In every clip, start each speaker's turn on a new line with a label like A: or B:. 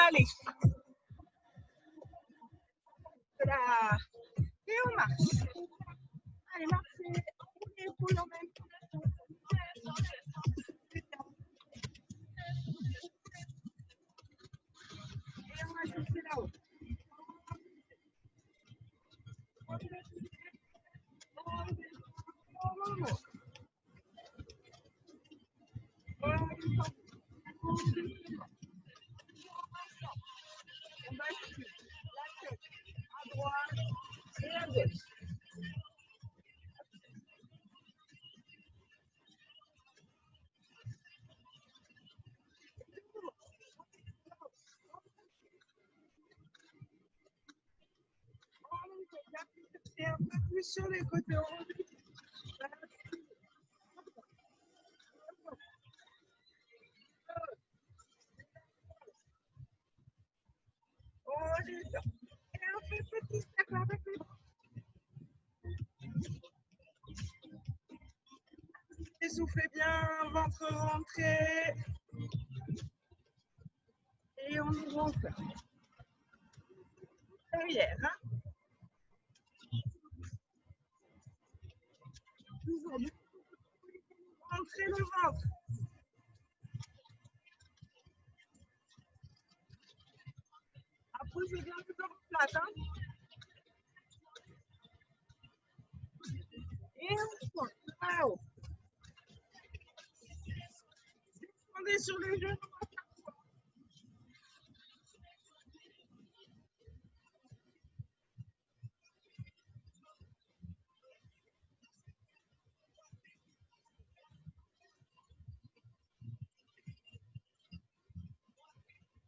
A: Allez. Voilà. Et on marche. Allez, marchez. Enroulez l'épaule en même temps. Et on va chercher là-haut. On bascule la tête à droite et à gauche. Et un peu plus sur les côtés. On descend. Et on fait petit step avec les bras. Soufflez bien, ventre rentré. Et on ouvre encore. Derrière, hein. Toujours bien. Rentrez le ventre. Approchez bien le corps plate, hein. Et on prend là-haut. Descendez sur les genoux.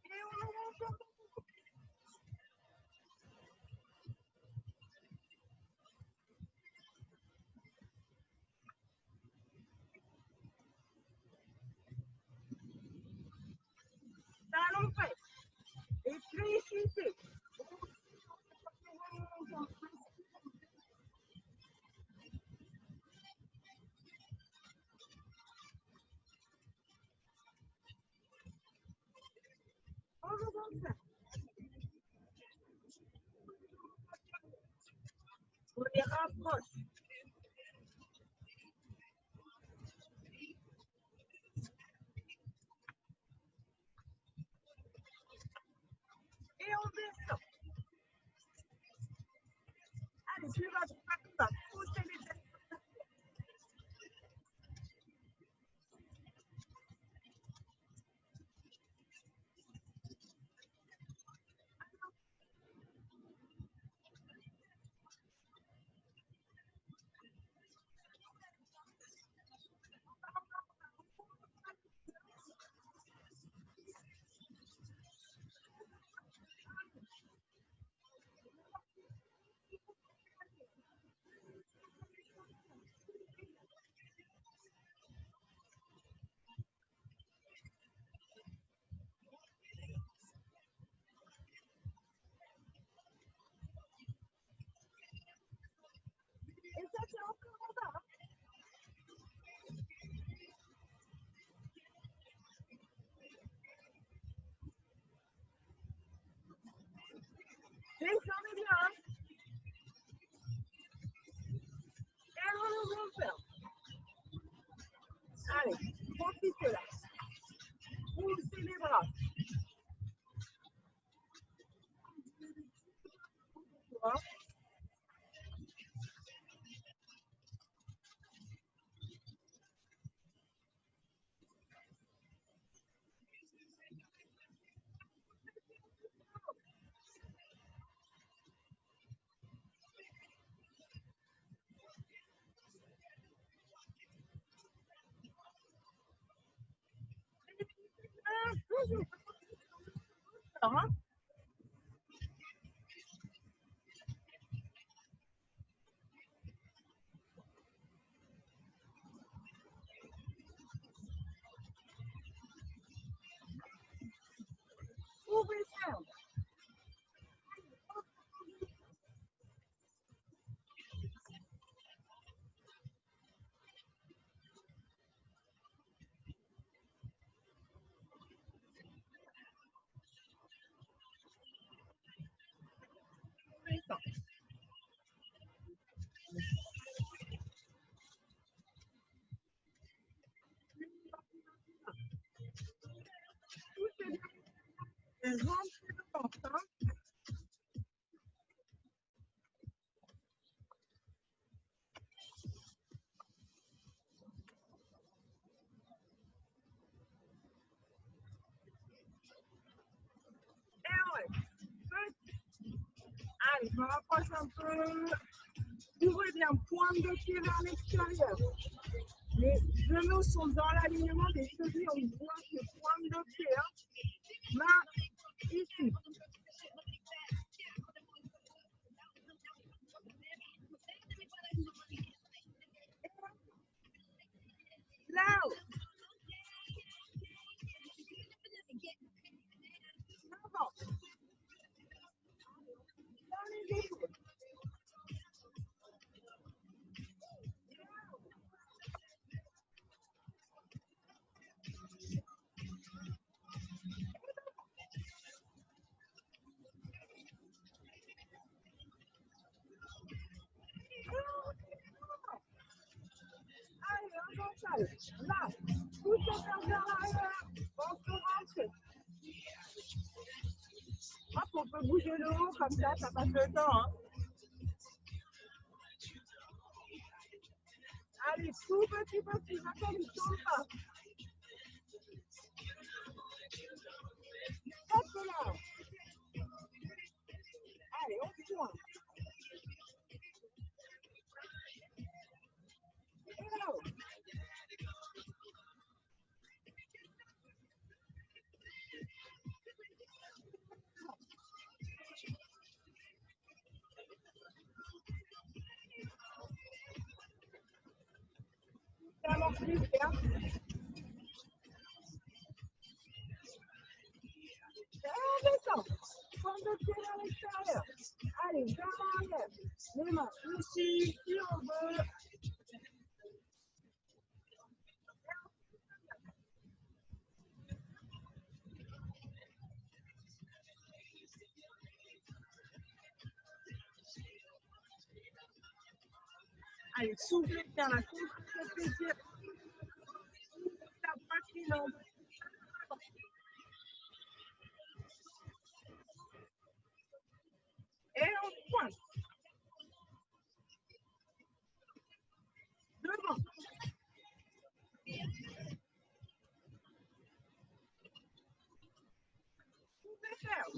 A: Et on ouvre encore. Talons faits. Et fléchissez. On ouvre ça. On les rapproche. Et on descend. Allez, plus bas, plus bas. Poussez les têtes. Et ça, c'est encore en bas. Descendez bien. Hein. Et on ouvre encore. Allez, profitez là. Poussez les bras. Hein. Toujours. Hein. Ouvrez ça. C'est rempli de porte. Et ouais. Allez, je me rapproche un peu. Ouvrez bien, pointe de pied vers l'extérieur. Les genoux sont dans l'alignement des chevilles. On voit que pointe de pied. Hein. Main ici. Là-haut. Avant. Dans les épaules. Allez, on s'installe. Là, pousse le corps vers l'arrière. On se rentre. Hop, on peut bouger le haut comme ça passe le temps. Hein. Allez, tout petit peu plus. Attends, il tourne pas. Hop là. Allez, on pointe. Et là-haut. Ça avance plus bien. Et on descend. Pointe de pied vers l'extérieur. Allez, vers l'arrière. Les mains ici, si on veut. Allez, soufflez bien la contre-plaisir. La poitrine en bas. Et on pointe. Devant. Soufflez ferme.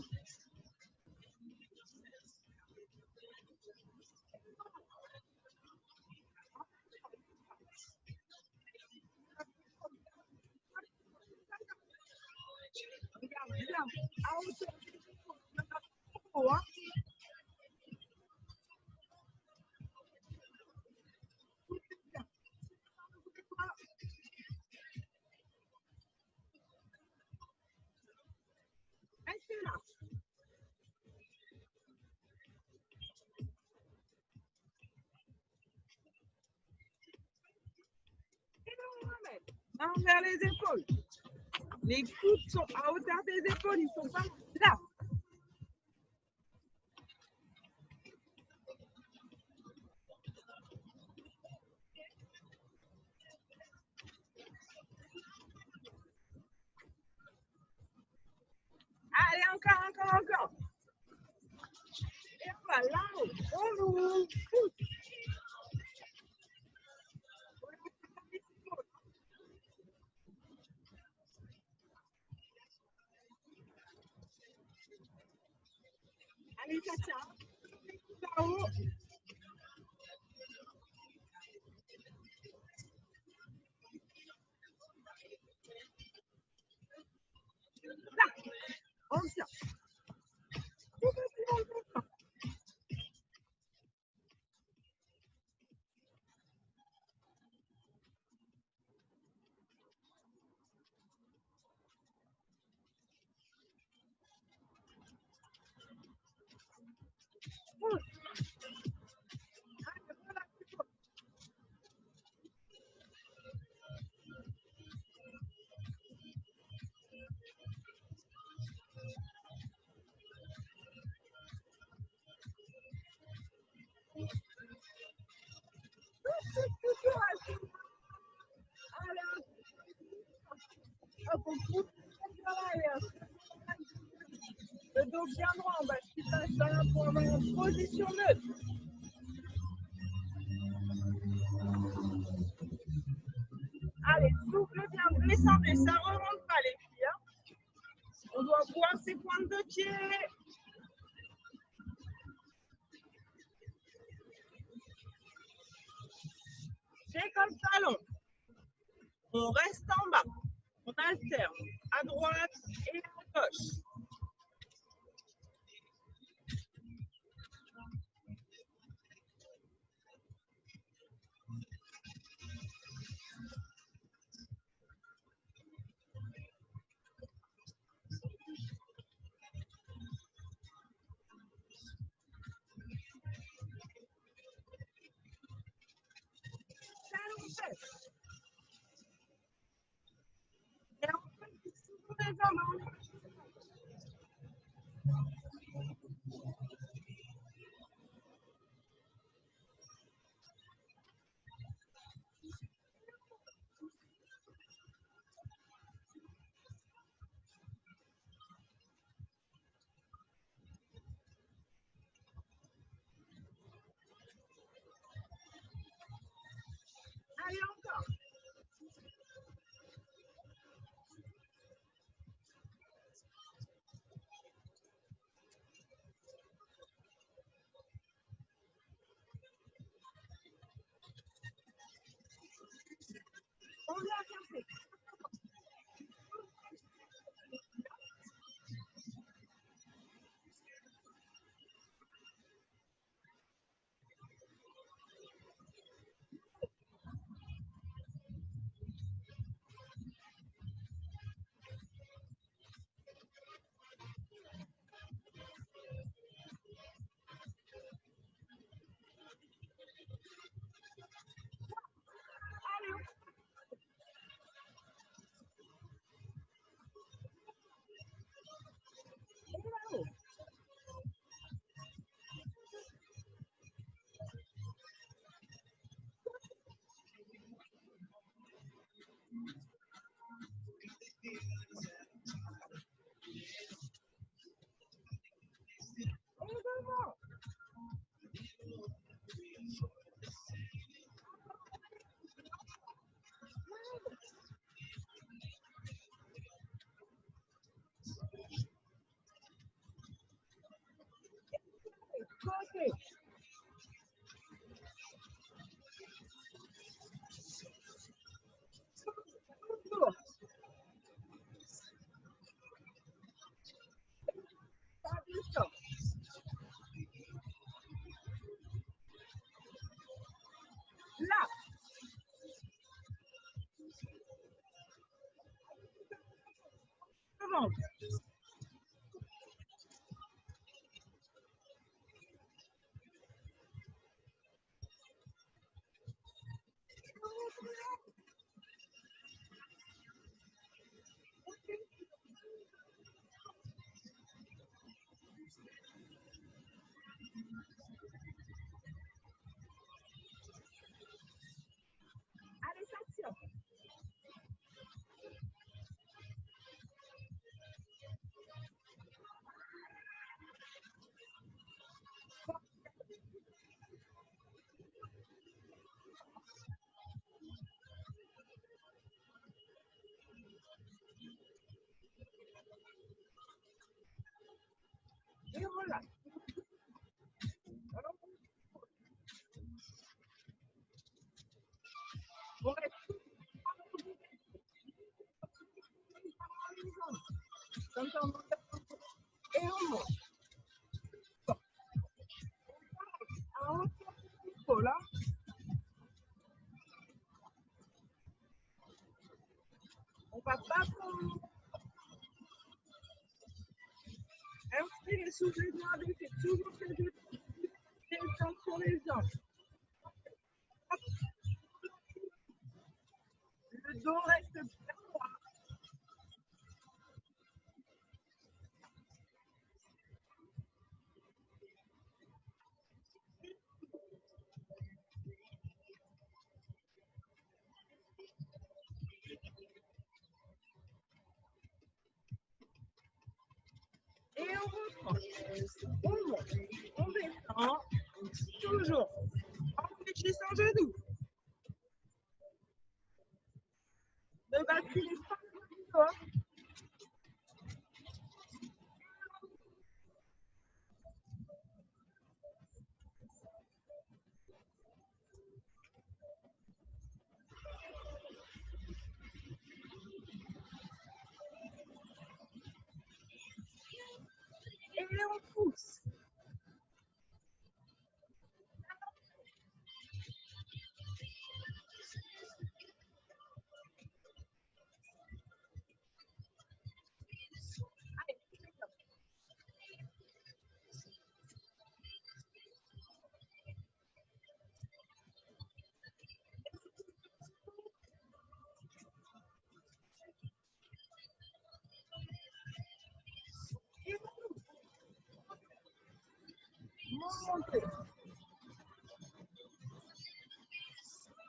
A: Regarde bien. À hauteur des épaules. Hein. Restez là. Et on ramène. Main vers les épaules. Les coudes sont à hauteur des épaules. Ils sont pas là. Allez, encore. Et on va là-haut. On ouvre. Pousse. Allez, Katia. Là-haut. Là. On tient. Tout petit dans le ventre. Pousse. Allez, relâche. Toujours assis. Allez, hop, on pousse vers l'arrière. dos bien droit, on bascule l'arrière pour avoir une position neutre. Allez, souffle bien, descendez, ça ne remonte pas les filles. Hein. On doit voir ses pointes de pied. C'est comme talon. On reste en bas. On alterne à droite et à gauche. Talon fesse. Et on fait toujours les jambes. Allez, encore. On vient chercher. Allez, on va là-haut. On devant. Côté. Toujours. Pas du tout. Là. Devant. Allez, s'attire. Et voilà. Alors, on reste comme ça, on monte. Et on monte. À hauteur de l'épaule, là. On va pas trop. Inspirez, soufflez bien avec. C'est toujours ces deux tensions sur les jambes. Le dos reste bien droit. Et on retourne. On monte, on descend, toujours en fléchissant genou. Ne basculez pas le corps. Et on pousse. Montez.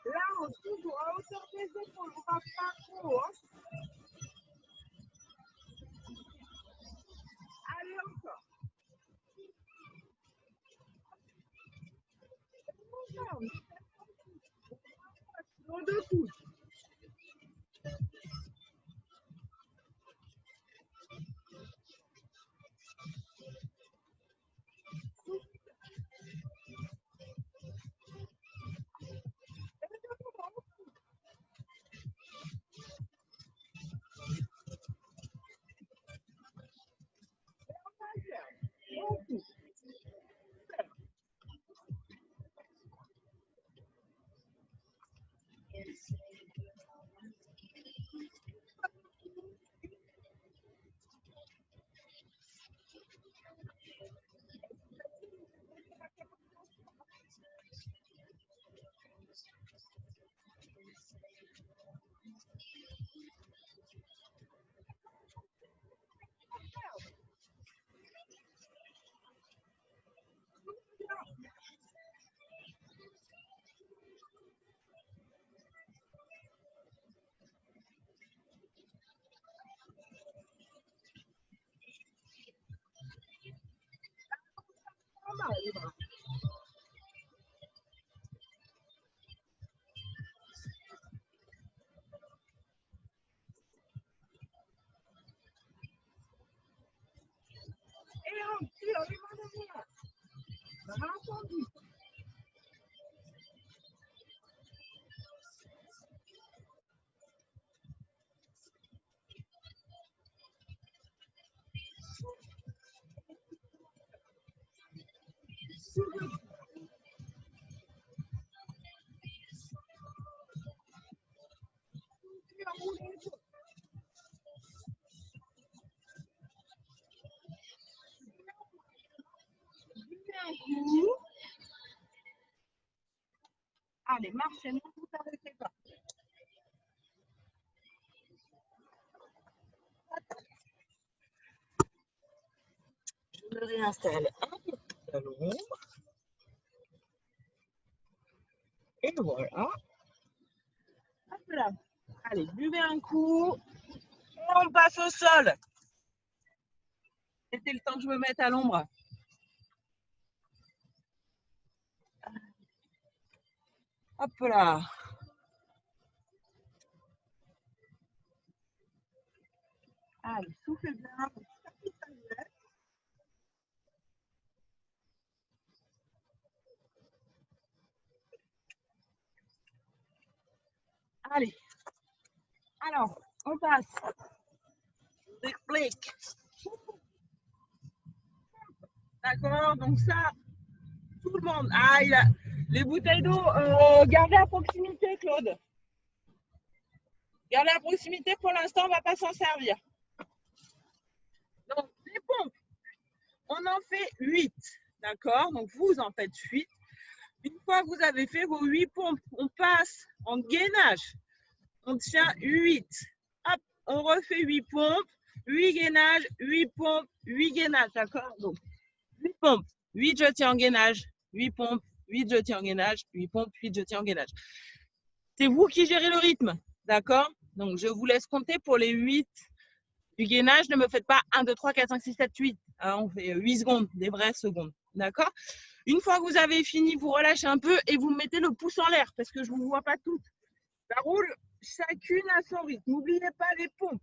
A: Là, on toujours à hauteur des épaules. On va pas trop haut. Allez, encore. Nos deux coudes. Et on tire les mains derrière. Rassemble. Allez, marchez, ne vous arrêtez pas. Je me réinstalle un peu plus à l'ombre. Et voilà. Hop là. Allez, buvez un coup. On passe au sol. C'était le temps que je me mette à l'ombre. Hop là. Allez, soufflez bien. Allez. Alors, on passe. Je vous explique. D'accord, donc ça, tout le monde. Ah, les bouteilles d'eau, gardez à proximité, Claude. Gardez à proximité, pour l'instant, on ne va pas s'en servir. Donc, les pompes, on en fait 8. D'accord, donc vous en faites 8. Une fois que vous avez fait vos 8 pompes, on passe en gainage. On tient 8. Hop, on refait 8 pompes, 8 gainages, 8 pompes, 8 gainages. D'accord, donc 8 pompes, 8 je tiens en gainage, 8 pompes, 8 je tiens en gainage, 8 pompes, 8 je tiens en gainage. C'est vous qui gérez le rythme, d'accord? Donc je vous laisse compter pour les 8 Du gainage, ne me faites pas 1, 2, 3, 4, 5, 6, 7, 8. On fait 8 secondes, des vraies secondes. D'accord? Une fois que vous avez fini, vous relâchez un peu et vous mettez le pouce en l'air parce que je ne vous vois pas toutes. Ça roule chacune à son rythme. N'oubliez pas les pompes.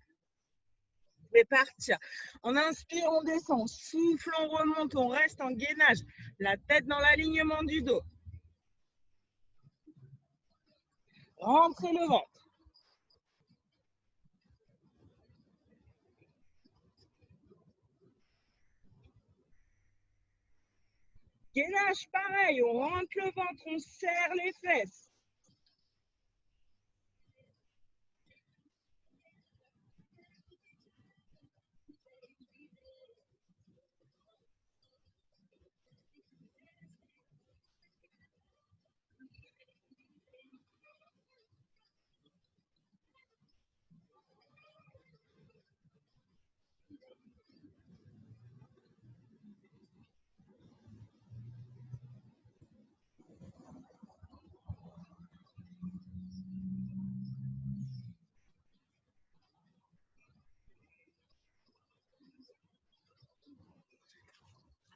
A: Vous pouvez partir. On inspire, on descend. On souffle, on remonte, on reste en gainage. La tête dans l'alignement du dos. Rentrez le ventre. Gainage, pareil, on rentre le ventre, on serre les fesses.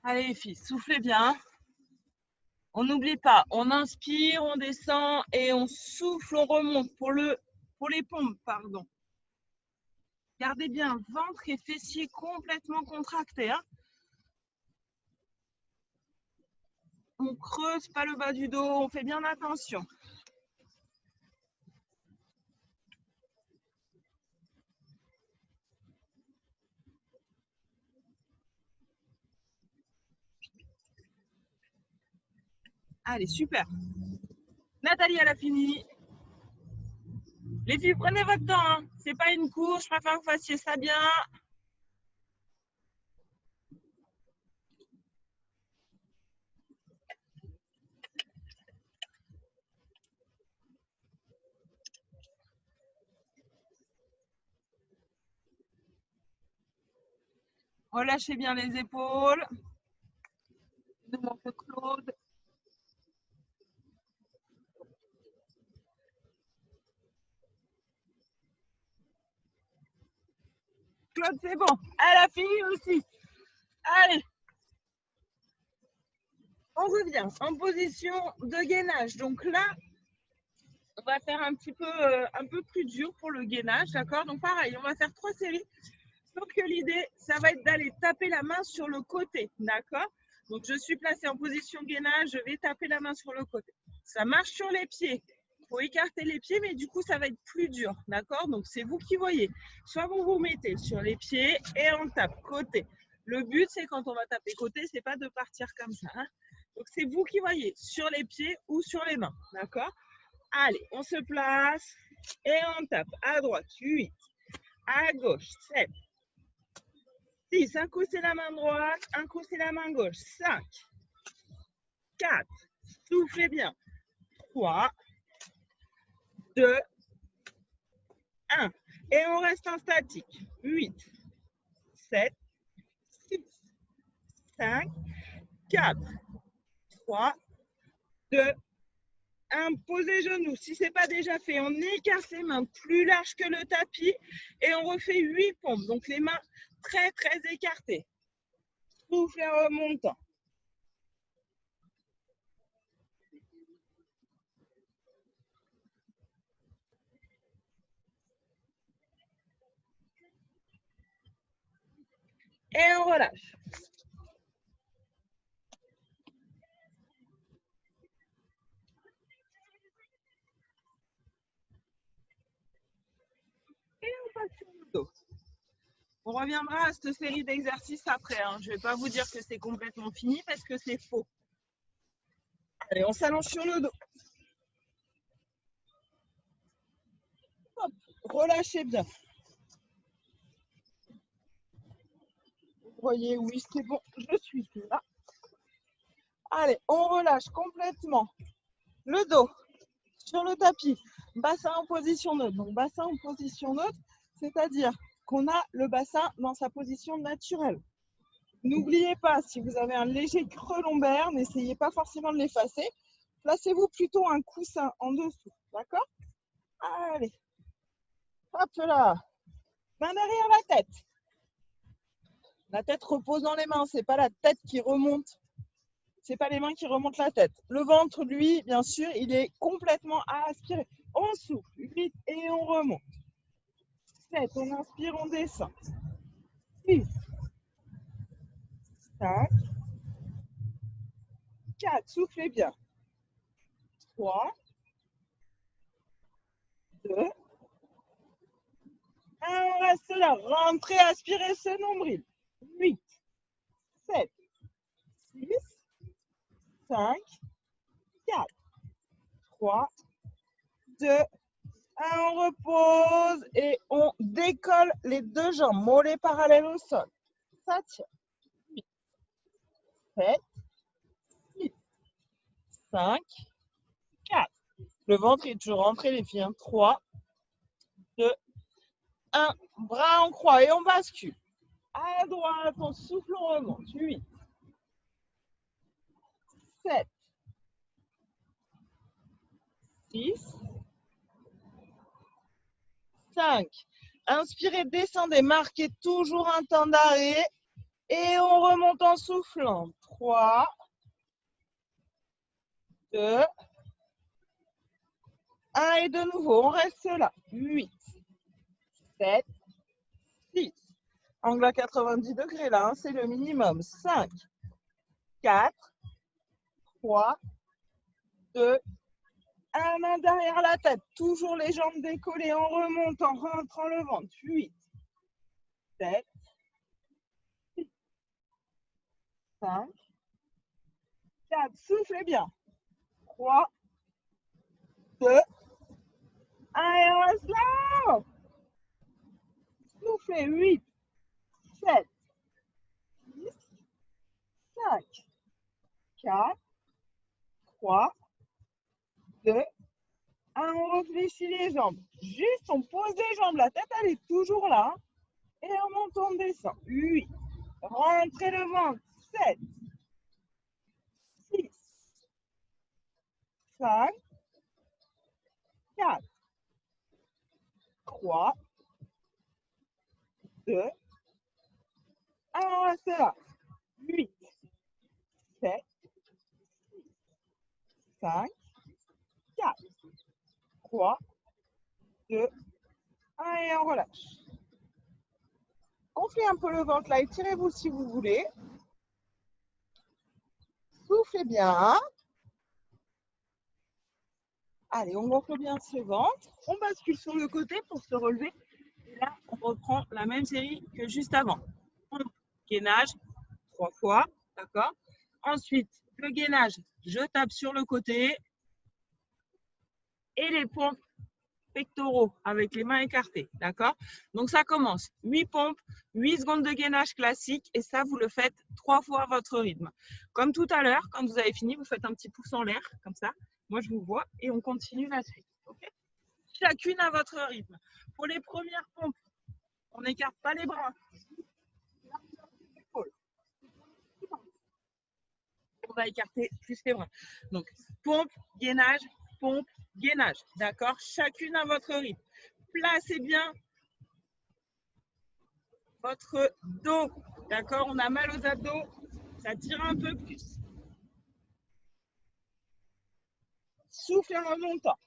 A: Allez les filles, soufflez bien. On n'oublie pas, on inspire, on descend et on souffle, on remonte pour les pompes, pardon. Gardez bien ventre et fessiers complètement contractés. Hein. On creuse pas le bas du dos, on fait bien attention. Allez, super. Nathalie, elle a fini. Les filles, prenez votre temps. Hein. C'est pas une course, je préfère que vous fassiez ça bien. Relâchez bien les épaules. Il nous manque Claude. Claude, c'est bon. Elle a fini aussi. Allez. On revient en position de gainage. Donc là, on va faire un peu plus dur pour le gainage, d'accord? Donc pareil, on va faire 3 séries. Sauf que l'idée, ça va être d'aller taper la main sur le côté, d'accord? Donc je suis placée en position gainage, je vais taper la main sur le côté. Ça marche sur les pieds. Il faut écarter les pieds, mais du coup, ça va être plus dur, d'accord? Donc c'est vous qui voyez. Soit vous vous mettez sur les pieds et on tape côté. Le but, c'est quand on va taper côté, c'est pas de partir comme ça. Hein? Donc c'est vous qui voyez, sur les pieds ou sur les mains, d'accord? Allez, on se place et on tape à droite, 8, à gauche, 7, 6, un coup c'est la main droite, un coup c'est la main gauche, 5, 4, soufflez bien, 3, 2, 1. Et on reste en statique, 8, 7, 6, 5, 4, 3, 2, 1. Posez genoux. Si ce n'est pas déjà fait, on écarte les mains plus larges que le tapis et on refait 8 pompes. Donc les mains très très écartées. Souffle en remontant. Et on relâche. Et on passe sur le dos. On reviendra à cette série d'exercices après. Hein. Je ne vais pas vous dire que c'est complètement fini parce que c'est faux. Allez, on s'allonge sur le dos. Hop, relâchez bien. Vous voyez, oui, c'est bon, je suis là. Allez, on relâche complètement le dos sur le tapis. Bassin en position neutre. Donc, bassin en position neutre, c'est-à-dire qu'on a le bassin dans sa position naturelle. N'oubliez pas, si vous avez un léger creux lombaire, n'essayez pas forcément de l'effacer. Placez-vous plutôt un coussin en dessous, d'accord? Allez, hop là, main derrière la tête. La tête repose dans les mains, c'est pas la tête qui remonte. C'est pas les mains qui remontent la tête. Le ventre, lui, bien sûr, il est complètement à aspirer. On souffle, 8 et on remonte. 7, on inspire, on descend. 6, 5, 4, soufflez bien. 3, 2, 1, on reste là. Rentrez, aspirez ce nombril. 8, 7, 6, 5, 4, 3, 2, 1, on repose et on décolle les deux jambes, mollets parallèles au sol. Ça tient. 8, 7, 6, 5, 4. Le ventre est toujours rentré, les filles. 3, 2, 1. Bras en croix et on bascule. À droite, on souffle, on remonte. 8, 7, 6, 5. Inspirez, descendez, marquez toujours un temps d'arrêt. Et on remonte en soufflant. 3, 2, 1 et de nouveau, on reste là. 8, 7, 6. Angle à 90 degrés là, hein, c'est le minimum. 5, 4, 3, 2, 1 main derrière la tête. Toujours les jambes décollées, on remonte en rentrant le ventre. 8, 7, 6, 5, 4. Soufflez bien. 3, 2, 1 et on reste là. Soufflez. 8, 7, 6, 5, 4, 3, 2, 1. On réfléchit les jambes. Juste, on pose les jambes. La tête, elle est toujours là. Et on monte, on descend. 8. Rentrez le ventre. 7, 6, 5, 4, 3, 2, 1. On reste là. 8, 7, 5, 4, 3, 2, 1 et on relâche. Gonflez un peu le ventre là, étirez-vous si vous voulez. Soufflez bien. Allez, on gonfle bien ce ventre. On bascule sur le côté pour se relever. Et là, on reprend la même série que juste avant. Pompe, gainage, 3 fois, d'accord? Ensuite, le gainage, je tape sur le côté. Et les pompes pectoraux avec les mains écartées, d'accord? Donc ça commence, 8 pompes, 8 secondes de gainage classique et ça, vous le faites 3 fois à votre rythme. Comme tout à l'heure, quand vous avez fini, vous faites un petit pouce en l'air, comme ça. Moi, je vous vois et on continue la suite, ok? Chacune à votre rythme. Pour les premières pompes, on n'écarte pas les bras. On va écarter plus les bras. Donc, pompe, gainage, d'accord? Chacune à votre rythme. Placez bien votre dos, d'accord? On a mal aux abdos, ça tire un peu plus. Souffle en remontant.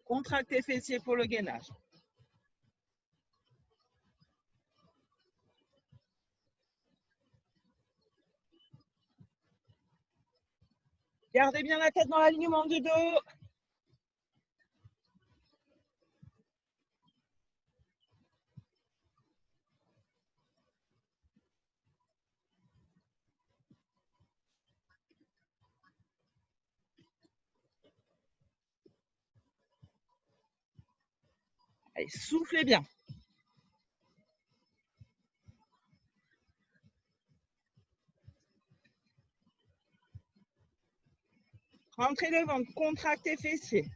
A: Contractez fessiers pour le gainage. Gardez bien la tête dans l'alignement du dos. Allez, soufflez bien. Rentrez le ventre, contractez fessiers.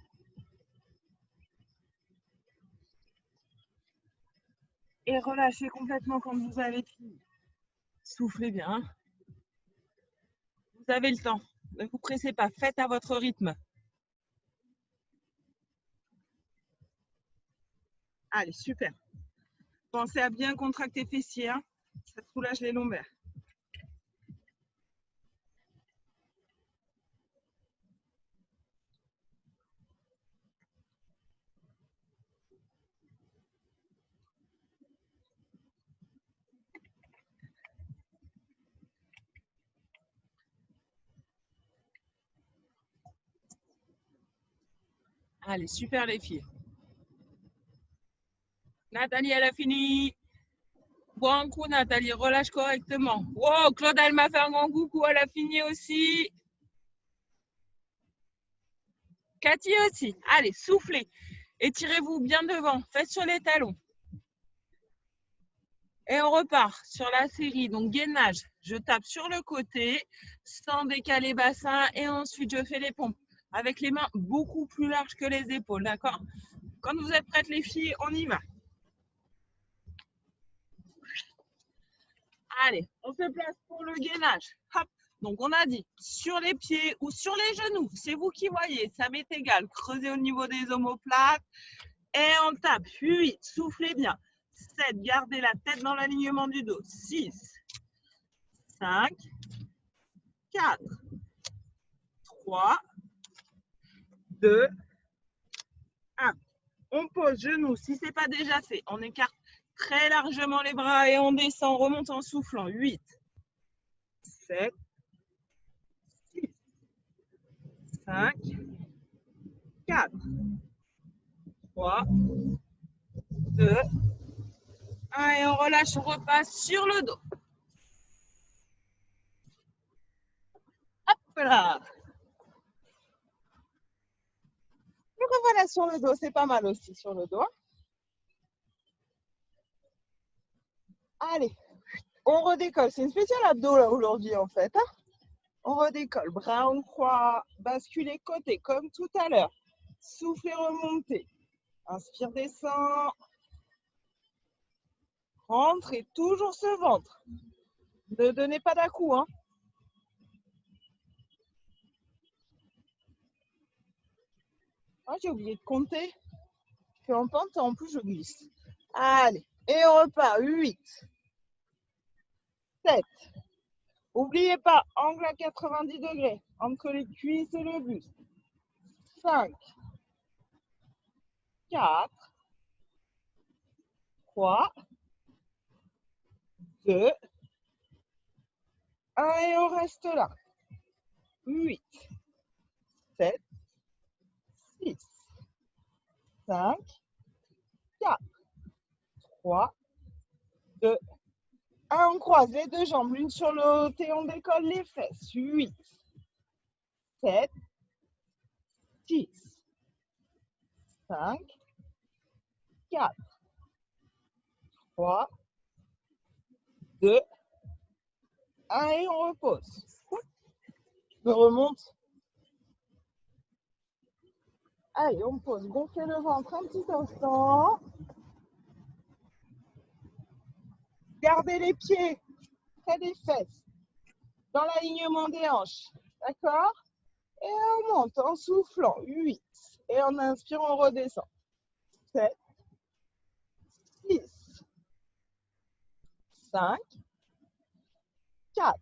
A: Et relâchez complètement quand vous avez fini. Soufflez bien. Vous avez le temps. Ne vous pressez pas, faites à votre rythme. Allez, super. Pensez à bien contracter fessiers, hein. Ça soulage les lombaires. Allez, super les filles. Nathalie, elle a fini. Bon coup, Nathalie, relâche correctement. Wow, Claude, elle m'a fait un grand coucou, elle a fini aussi. Cathy aussi. Allez, soufflez. Étirez-vous bien devant. Faites sur les talons. Et on repart sur la série. Donc, gainage. Je tape sur le côté sans décaler bassin. Et ensuite, je fais les pompes avec les mains beaucoup plus larges que les épaules. D'accord? Quand vous êtes prêtes, les filles, on y va. Allez, on se place pour le gainage. Hop. Donc, on a dit sur les pieds ou sur les genoux. C'est vous qui voyez. Ça m'est égal. Creusez au niveau des omoplates. Et on tape. 8. Soufflez bien. 7. Gardez la tête dans l'alignement du dos. 6. 5. 4. 3. 2. 1. On pose genoux. Si ce n'est pas déjà fait, on écarte très largement les bras et on descend. On remonte en soufflant. 8. 7. 6. 5, 4, 3, 2, 1 et on relâche, on repasse sur le dos. Hop là. Et revoilà sur le dos, c'est pas mal aussi sur le dos. Allez, on redécolle. C'est une spéciale abdos là aujourd'hui en fait. Hein, on redécolle, bras en croix, basculez côté comme tout à l'heure. Soufflez, remontez. Inspire, descend. Rentre et toujours ce ventre. Ne donnez pas d'à-coup. Hein. Ah, j'ai oublié de compter. Je suis en pente et en plus je glisse. Allez, et on repart. 8, 7. N'oubliez pas, angle à 90 degrés entre les cuisses et le buste. 5, 4, 3, 2, 1 et on reste là. 8, 7, 6, 5, 4, 3, 2, 1. On croise les deux jambes, l'une sur l'autre et on décolle les fesses. 8, 7, 6, 5, 4, 3, 2, 1 et on repose. Je remonte. Allez, on pose. Gonflez le ventre un petit instant. Gardez les pieds près des fesses, dans l'alignement des hanches. D'accord? Et on monte en soufflant. 8. Et en inspirant, on redescend. 7, 6, 5, 4,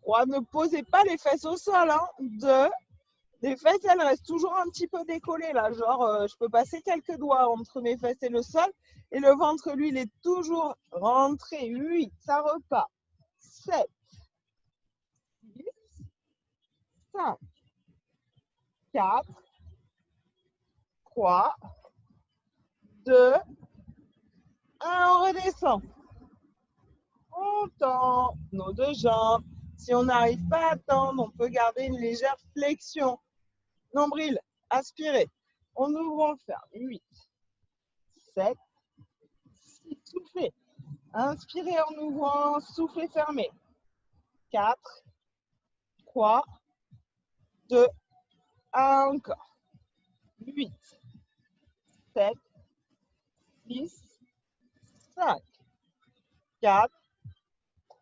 A: 3. Ne posez pas les fesses au sol. 2. Les fesses, elles restent toujours un petit peu décollées là. Genre, je peux passer quelques doigts entre mes fesses et le sol. Et le ventre, lui, il est toujours rentré. 8. Ça repart. 7, 6, 5, 4, 3, 2, 1. On redescend. On tend nos deux jambes. Si on n'arrive pas à tendre, on peut garder une légère flexion. Nombril, aspirez. On ouvre, on ferme. 8, 7, 6, soufflez. Inspirez en ouvrant, soufflez, fermez. 4, 3, 2, 1 encore. 8, 7, 6, 5, 4,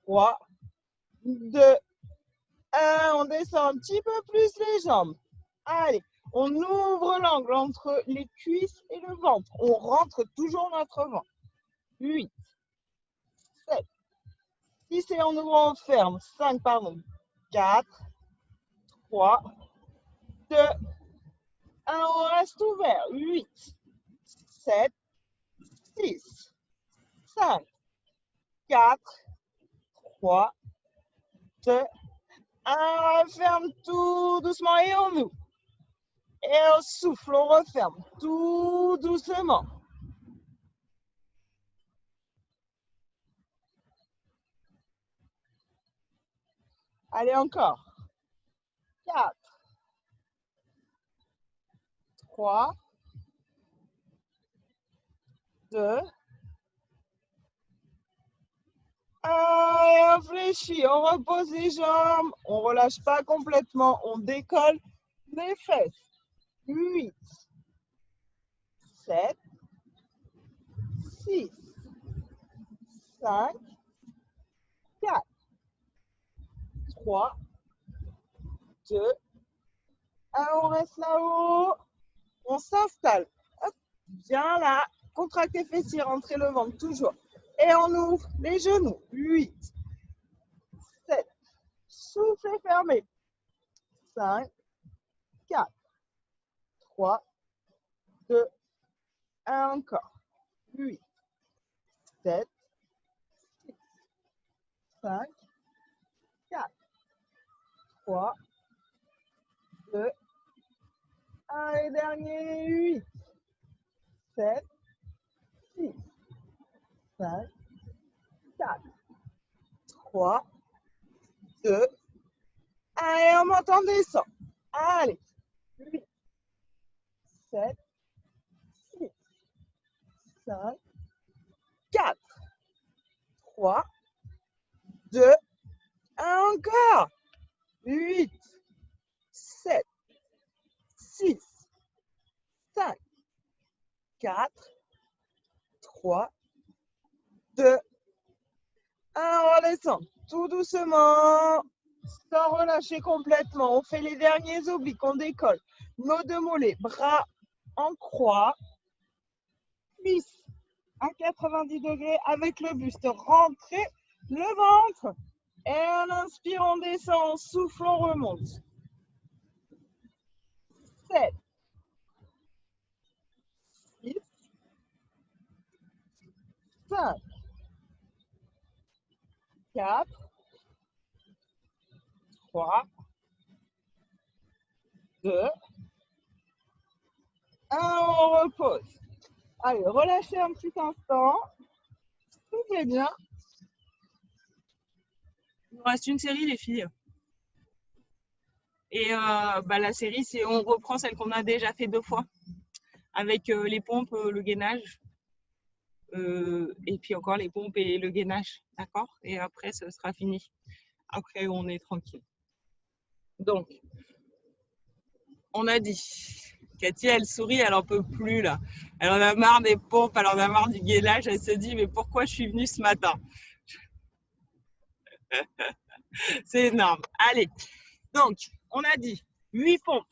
A: 3, 2, On descend un petit peu plus les jambes. Allez, on ouvre l'angle entre les cuisses et le ventre. On rentre toujours notre ventre. 8, 7, 6 et en ouvrant, on ferme. 5, pardon. 4, 3, 2, 1, on reste ouvert. 8, 7, 6, 5, 4, 3, 2, 1, on ferme tout doucement et on ouvre. Et on souffle, on referme tout doucement. Allez, encore. 4, 3, 2, 1, et on fléchit, on repose les jambes, on ne relâche pas complètement, on décolle les fesses. 8, 7, 6, 5, 4, 3, 2, 1, on reste là-haut, on s'installe. Bien là, contractez fessiers, rentrez le ventre toujours. Et on ouvre les genoux. 8, 7, souffle et fermez. 5, 4, 3, 2, 1, encore. 8, 7, 6, 5, 4, 3, 2, 1 et dernier. 8, 7, 6, 5, 4, 3, 2, 1 et on monte, on descend. Allez. 8, 7, 6, 5, 4, 3, 2, 1 encore. 8, 7, 6, 5, 4, 3, 2, 1, on redescend tout doucement, sans relâcher complètement. On fait les derniers obliques, on décolle. Nos deux mollets, bras en croix, cuisses à 90 degrés avec le buste. Rentrez le ventre. Et on inspire, on descend, on souffle, on remonte. 7, 6, 5, 4, 3, 2, 1, on repose. Allez, relâchez un petit instant. Soufflez bien. Il nous reste une série, les filles. Et la série, c'est on reprend celle qu'on a déjà fait 2 fois. Avec les pompes, le gainage. Et puis encore les pompes et le gainage. D'accord? Et après, ce sera fini. Après, on est tranquille. Donc, on a dit, Cathy, elle sourit, elle n'en peut plus là. Elle en a marre des pompes, elle en a marre du gainage. Elle se dit, mais pourquoi je suis venue ce matin? C'est énorme. Allez, donc, on a dit 8 pompes,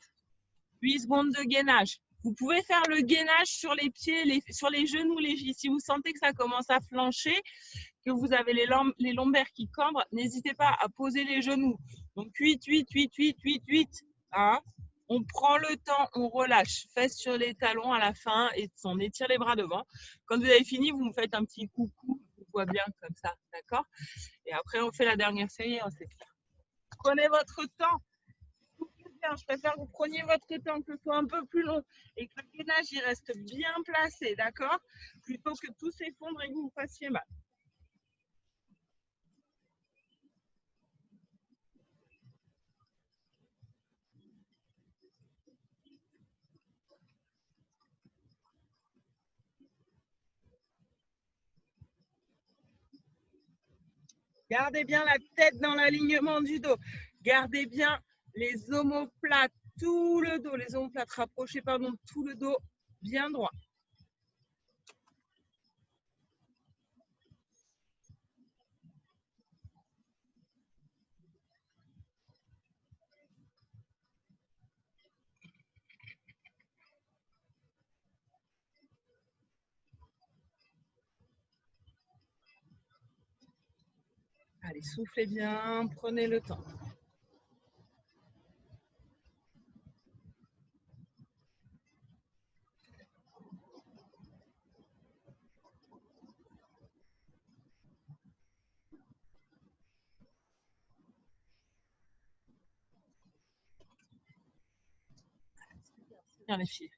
A: 8 secondes de gainage. Vous pouvez faire le gainage sur les pieds, sur les genoux, les filles. Si vous sentez que ça commence à flancher, que vous avez les lombaires qui cambrent, n'hésitez pas à poser les genoux. Donc 8, 8, 8, 8, 8, 8. Hein, on prend le temps, on relâche. Fesses sur les talons à la fin et on étire les bras devant. Quand vous avez fini, vous me faites un petit coucou. Je vous vois bien comme ça, d'accord? Et après, on fait la dernière série, hein, c'est clair. Prenez votre temps. Je préfère que vous preniez votre temps, que ce soit un peu plus long et que le gainage il reste bien placé, d'accord? Plutôt que tout s'effondre et que vous fassiez mal. Gardez bien la tête dans l'alignement du dos. Gardez bien les omoplates, tout le dos, les omoplates rapprochés, pardon, tout le dos bien droit. Allez, soufflez bien, prenez le temps. Bien les filles.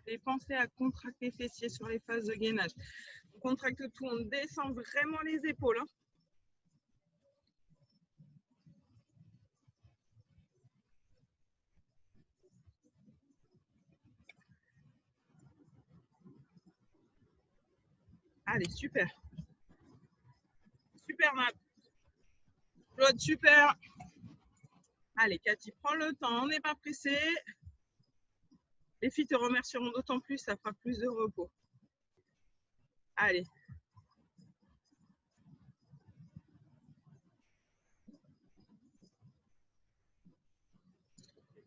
A: Et pensez à contracter les fessiers sur les phases de gainage. On contracte tout, on descend vraiment les épaules. Hein. Allez, super. Super, Matt. Claude, super. Allez, Cathy, prends le temps, on n'est pas pressé. Les filles te remercieront d'autant plus, ça fera plus de repos. Allez.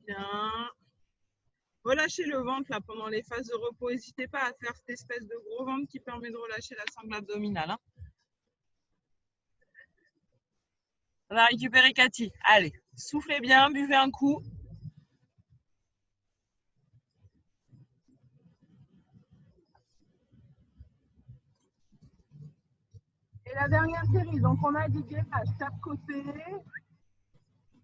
A: Bien. Relâchez le ventre là pendant les phases de repos. N'hésitez pas à faire cette espèce de gros ventre qui permet de relâcher la sangle abdominale. Hein. On va récupérer Cathy. Allez, soufflez bien, buvez un coup. Et la dernière série, donc on a du gainage chaque côté.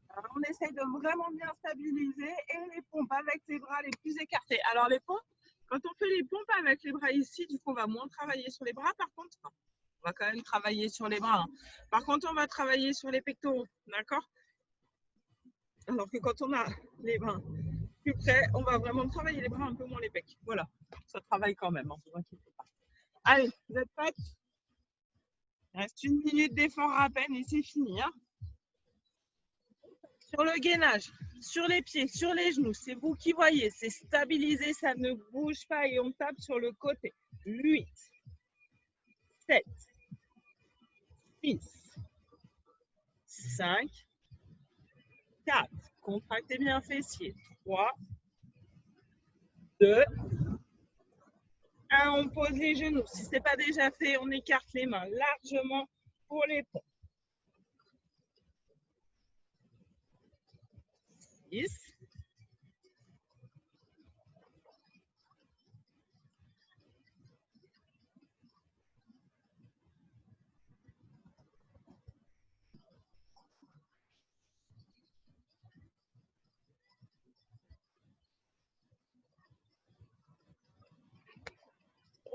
A: Alors, on essaye de vraiment bien stabiliser et les pompes avec les bras les plus écartés. Alors les pompes, quand on fait les pompes avec les bras ici, du coup on va moins travailler sur les bras. Par contre, on va quand même travailler sur les bras. Hein. Par contre, on va travailler sur les pectoraux, d'accord? Alors que quand on a les bras plus près, on va vraiment travailler les bras, un peu moins les pecs. Voilà, ça travaille quand même, ne vous inquiétez pas. Allez, vous êtes prêts? Il reste 1 minute d'effort à peine et c'est fini. Hein. Sur le gainage, sur les pieds, sur les genoux, c'est vous qui voyez, c'est stabilisé, ça ne bouge pas et on tape sur le côté. 8, 7, 6, 5, 4, contractez bien fessier, 3, 2, 1, on pose les genoux. Si ce n'est pas déjà fait, on écarte les mains largement pour les pompes. 6,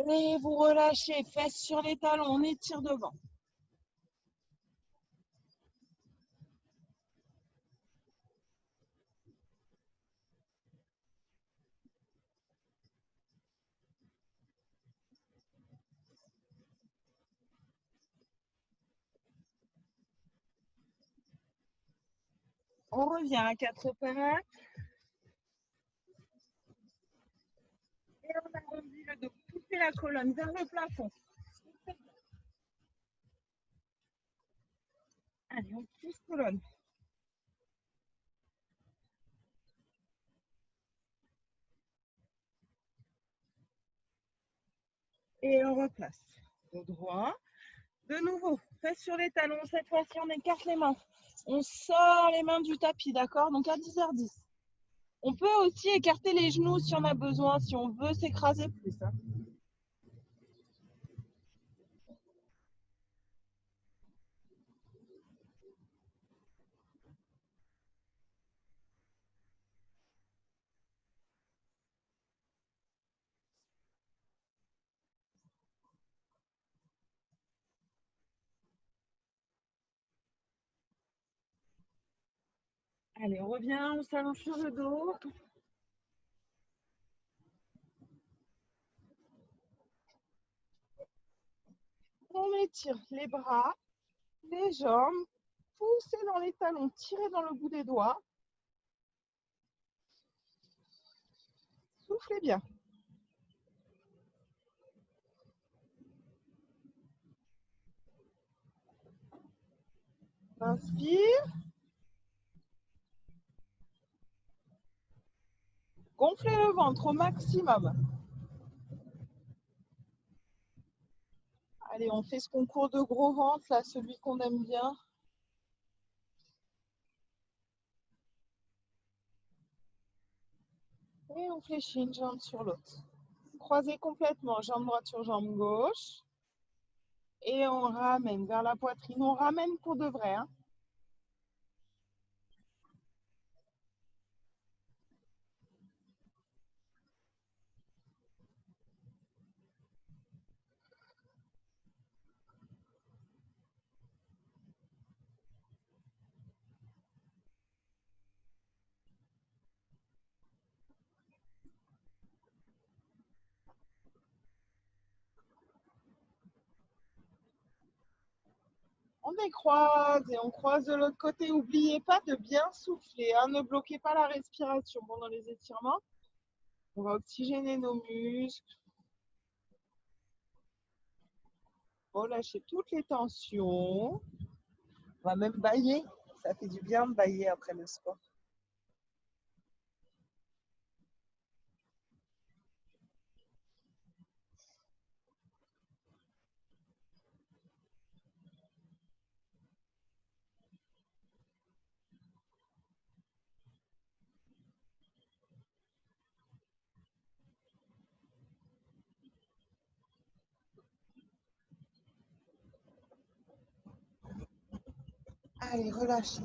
A: et vous relâchez, fesses sur les talons, on étire devant. On revient à 4 pattes. Et on arrondit le dos. Poussez la colonne vers le plafond. Allez, on pousse colonne. Et on replace. Au droit. De nouveau, fesses sur les talons. Cette fois-ci, on écarte les mains. On sort les mains du tapis, d'accord? Donc à 10h10. On peut aussi écarter les genoux si on a besoin, si on veut s'écraser plus. Hein. Allez, on revient, on s'allonge sur le dos. On étire les bras, les jambes, poussez dans les talons, tirez dans le bout des doigts. Soufflez bien. Inspire. Gonflez le ventre au maximum. Allez, on fait ce concours de gros ventre, là, celui qu'on aime bien. Et on fléchit une jambe sur l'autre. Croisez complètement, jambe droite sur jambe gauche. Et on ramène vers la poitrine. On ramène pour de vrai. Hein. On décroise et on croise de l'autre côté. N'oubliez pas de bien souffler. Hein. Ne bloquez pas la respiration pendant les étirements. On va oxygéner nos muscles. Relâchez toutes les tensions. On va même bâiller. Ça fait du bien de bâiller après le sport. Allez, relâchez.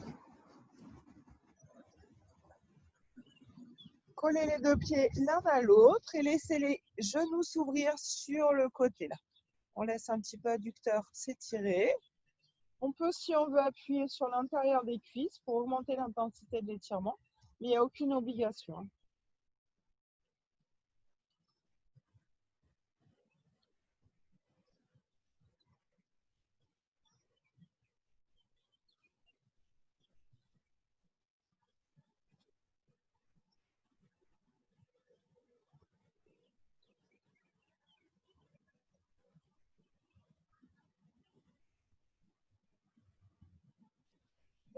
A: Collez les deux pieds l'un à l'autre et laissez les genoux s'ouvrir sur le côté là. On laisse un petit peu adducteur s'étirer. On peut, si on veut, appuyer sur l'intérieur des cuisses pour augmenter l'intensité de l'étirement, mais il n'y a aucune obligation.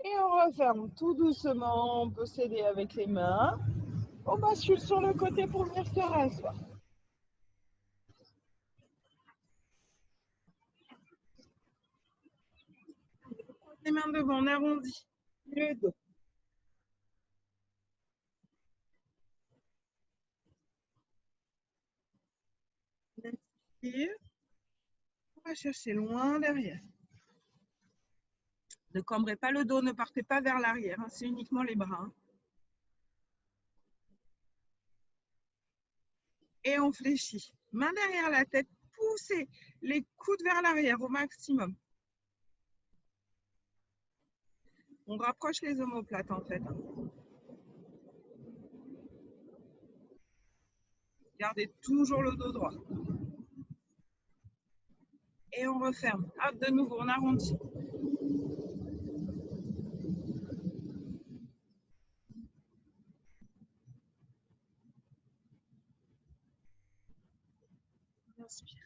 A: Et on referme tout doucement. On peut s'aider avec les mains. On bascule sur le côté pour venir se rasseoir. Les mains devant, on arrondit le dos. Inspire. On va chercher loin derrière. Ne cambrez pas le dos, ne partez pas vers l'arrière. Hein, c'est uniquement les bras. Hein. Et on fléchit. Main derrière la tête, poussez les coudes vers l'arrière au maximum. On rapproche les omoplates en fait. Gardez toujours le dos droit. Et on referme. Hop, de nouveau, on arrondit. Inspire.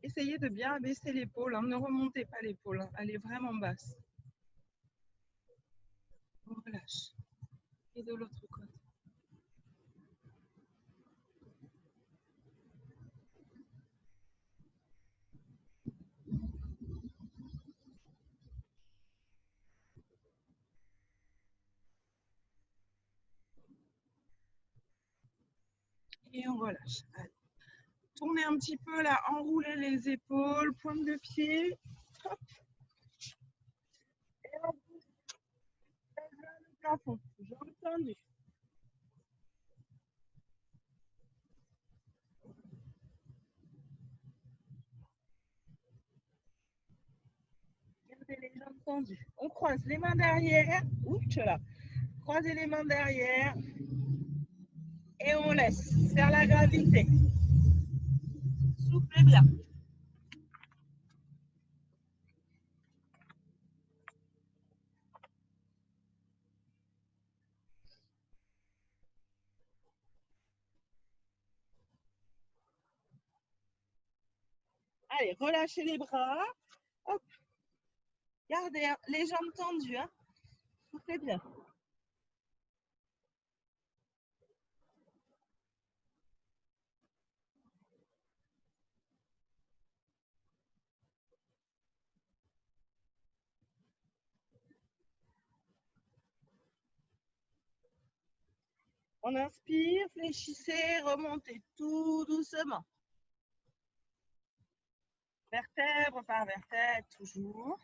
A: Essayez de bien abaisser l'épaule. Hein. Ne remontez pas l'épaule. Hein. Elle est vraiment basse. On relâche. Et de l'autre côté. Et on relâche. Allez. Tournez un petit peu là, enroulez les épaules, pointe de pied. Hop. Et on bouge vers le plafond. Jambes tendues. Gardez les jambes tendues. On croise les mains derrière. Oups, là. Croisez les mains derrière. Et on laisse faire la gravité. Soufflez bien. Allez, relâchez les bras. Hop. Gardez les jambes tendues. Hein. Soufflez bien. On inspire, fléchissez, remontez tout doucement. Vertèbre par vertèbre, toujours.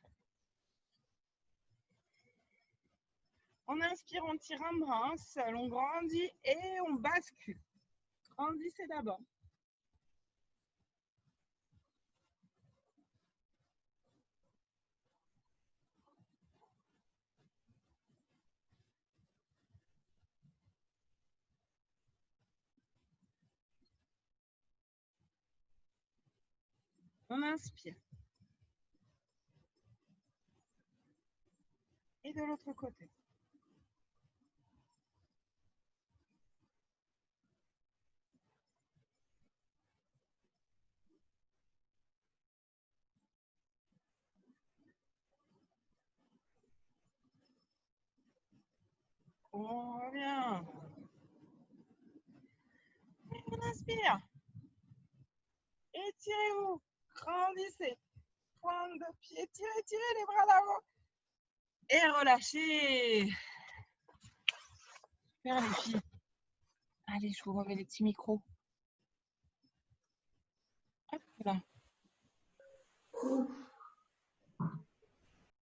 A: On inspire, on tire un bras, seul, on grandit et on bascule. Grandissez d'abord. On inspire. Et de l'autre côté. On revient. Et on inspire. Étirez-vous. Grandissez. Pointe de pied. Tirez, tirez les bras d'avant. Et relâchez. Super les filles. Allez, je vous remets les petits micros. Hop là.